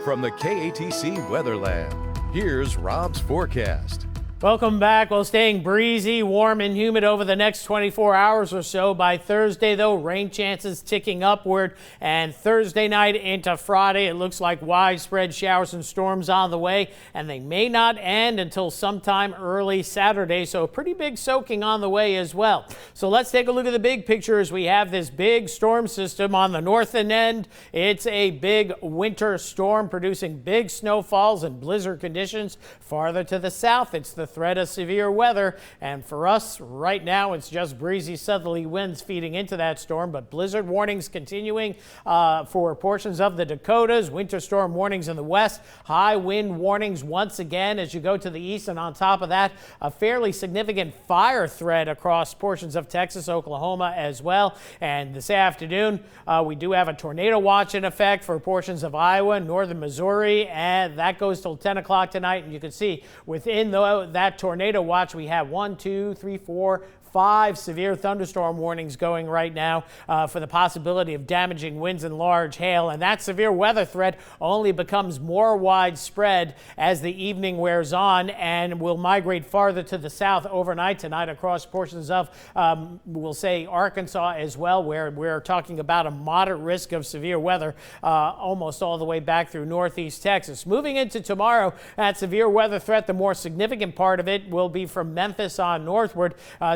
From the KATC Weatherland, here's Rob's forecast. Welcome back. Well, staying breezy, warm and humid over the next 24 hours or so. By Thursday, though, rain chances ticking upward. And Thursday night into Friday, it looks like widespread showers and storms on the way. And they may not end until sometime early Saturday. So a pretty big soaking on the way as well. So let's take a look at the big picture as we have this big storm system on the northern end. It's a big winter storm producing big snowfalls and blizzard conditions. Farther to the south, it's the threat of severe weather, and for us right now it's just breezy southerly winds feeding into that storm, but blizzard warnings continuing for portions of the Dakotas, winter storm warnings in the west, high wind warnings once again as you go to the east, and on top of that a fairly significant fire threat across portions of Texas, Oklahoma as well. And this afternoon we do have a tornado watch in effect for portions of Iowa, northern Missouri, and that goes till 10 o'clock tonight. And you can see within that tornado watch we have 1, 2, 3, 4, 5 severe thunderstorm warnings going right now for the possibility of damaging winds and large hail. And that severe weather threat only becomes more widespread as the evening wears on and will migrate farther to the south overnight tonight across portions of, we'll say, Arkansas as well, where we're talking about a moderate risk of severe weather almost all the way back through northeast Texas. Moving into tomorrow, that severe weather threat, the more significant part of it will be from Memphis on northward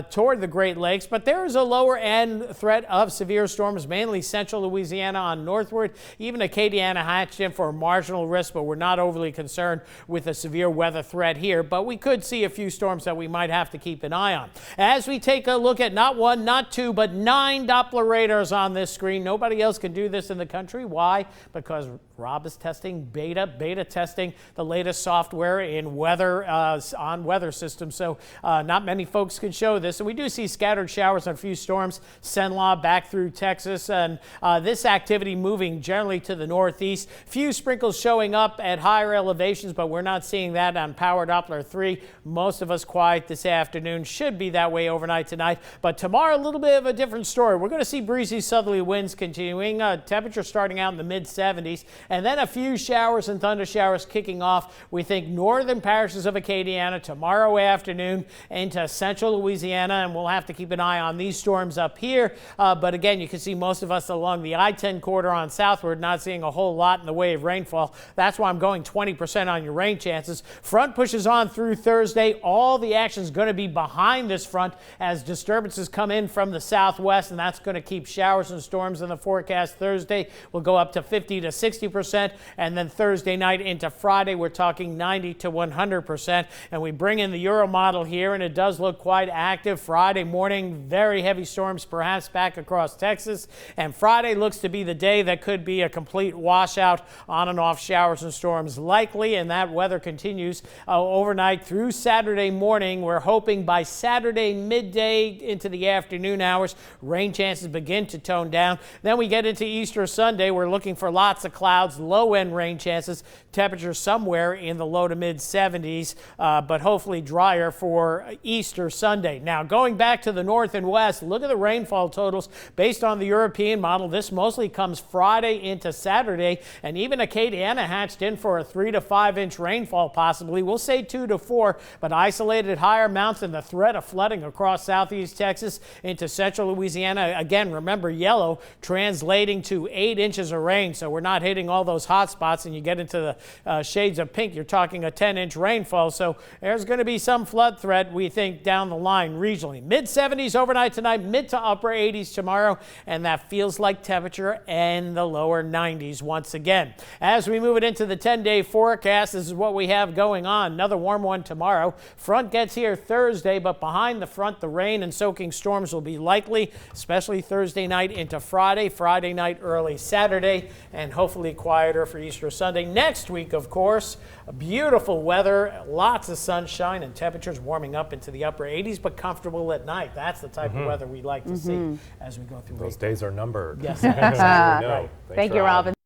toward the Great Lakes, but there is a lower end threat of severe storms, mainly central Louisiana on northward. Even Acadiana hatched in for a marginal risk, but we're not overly concerned with a severe weather threat here. But we could see a few storms that we might have to keep an eye on. As we take a look at not 1, not 2, but 9 Doppler radars on this screen. Nobody else can do this in the country. Why? Because Rob is testing beta testing the latest software in weather on weather systems. So not many folks can show this. And we do see scattered showers and a few storms, Cenla back through Texas, and this activity moving generally to the northeast. Few sprinkles showing up at higher elevations, but we're not seeing that on Power Doppler 3. Most of us quiet this afternoon. Should be that way overnight tonight. But tomorrow, a little bit of a different story. We're going to see breezy southerly winds continuing, temperature starting out in the mid-70s, and then a few showers and thunder showers kicking off. We think northern parishes of Acadiana tomorrow afternoon into central Louisiana, and we'll have to keep an eye on these storms up here. But again, you can see most of us along the I-10 corridor on southward not seeing a whole lot in the way of rainfall. That's why I'm going 20% on your rain chances. Front pushes on through Thursday. All the action is going to be behind this front as disturbances come in from the southwest, and that's going to keep showers and storms in the forecast. Thursday will go up to 50 to 60%, and then Thursday night into Friday we're talking 90 to 100%. And we bring in the Euro model here, and it does look quite active. Friday morning, very heavy storms perhaps back across Texas, and Friday looks to be the day that could be a complete washout, on and off showers and storms likely, and that weather continues overnight through Saturday morning. We're hoping by Saturday midday into the afternoon hours rain chances begin to tone down. Then we get into Easter Sunday. We're looking for lots of clouds, low end rain chances, temperatures somewhere in the low to mid 70s, but hopefully drier for Easter Sunday. Now going back to the north and west, look at the rainfall totals based on the European model. This mostly comes Friday into Saturday, and even Acadiana hatched in for a 3 to 5 inch rainfall possibly. We'll say 2 to 4, but isolated higher amounts and the threat of flooding across southeast Texas into central Louisiana. Again, remember yellow translating to 8 inches of rain, so we're not hitting all those hot spots, and you get into the shades of pink, you're talking a 10-inch rainfall. So there's going to be some flood threat, we think, down the line regionally. Mid-70s overnight tonight, mid to upper 80s tomorrow, and that feels like temperature in the lower 90s once again. As we move it into the 10-day forecast, this is what we have going on. Another warm one tomorrow. Front gets here Thursday, but behind the front, the rain and soaking storms will be likely, especially Thursday night into Friday night, early Saturday, and hopefully quieter for Easter Sunday. Next week, of course, beautiful weather, lots of sunshine, and temperatures warming up into the upper 80s, but comfortable at night. That's the type of weather we like to see as we go through. Those days are numbered. Yes. Right. Thank you, Robin.